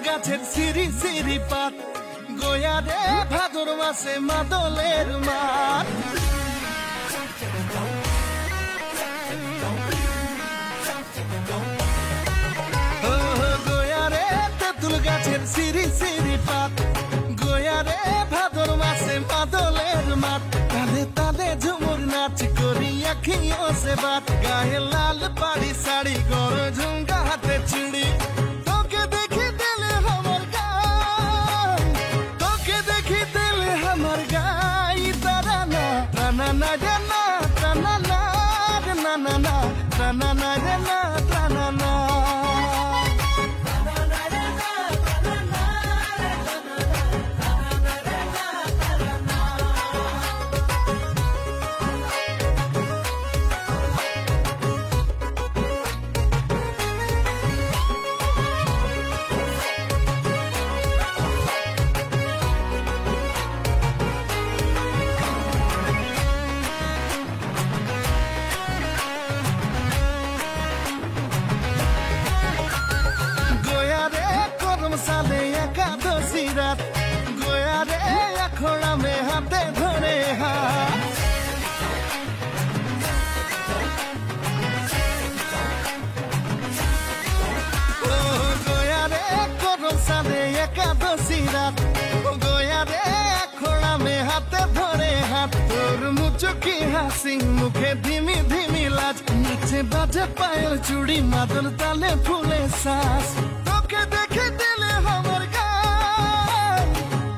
গাছের সিঁড়ি সিঁড়ি পাত গোয়া রে ভাদর মাসে মাদলের মাঠ গোয়া রে তেঁতুল গাছের সিঁড়ি সিঁড়ি পাত গোয়া রে ভাদর মাসে মাদলের মাঠ তালে তালে ঝুমুর নাচ করি আখিও সে বাত গায়ে লাল পাড়ি শাড়ি গর ঝুমকা হাতে চুড়ি তোকে দেখি দিলে আমার গাই তোকে দেখি দিলে আমার গাই তারা না টানা না রে না টানা না রে না না না টানা না রে না টানা না साले एकादशी रात गोया रे अखोड़ा में हाथे धरे हाथ गोया रे करम साले एकादशी रात गोया रे अखोड़ा में हाथे धरे हाथ तोर मुचुकी हासी मुखे धीमी धीमी लाज नीचे बाजे पायल चूड़ी मादल ताले फूले सांस তোকে দেখে দিলে আমার গাই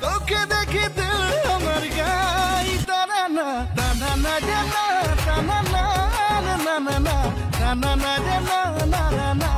তোকে দেখে দিলে আমার গাই টানা না টানা না রে না টানা না না না না টানা না রে না না না না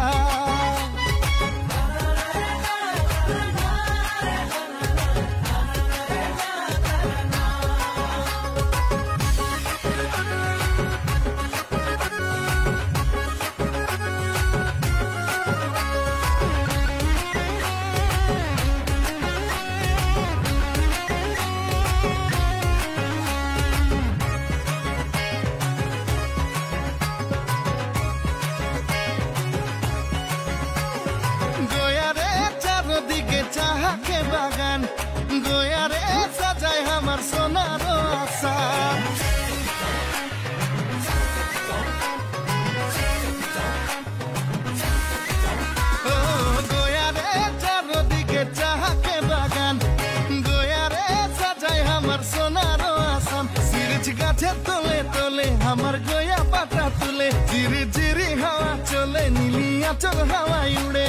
চাহাকে বাগান গোয়া রে সাজায় আমার সোনার আশা গোয়া রে চারদিকে চাহাকে বাগান গোয়া রে সাজায় আমার সোনার আসাম সিরিজ গাছে তোলে তোলে আমার গোয়া পাতা তুলে জিরি জিরি হাওয়া চলে নীলি আঁচল হাওয়ায় উড়ে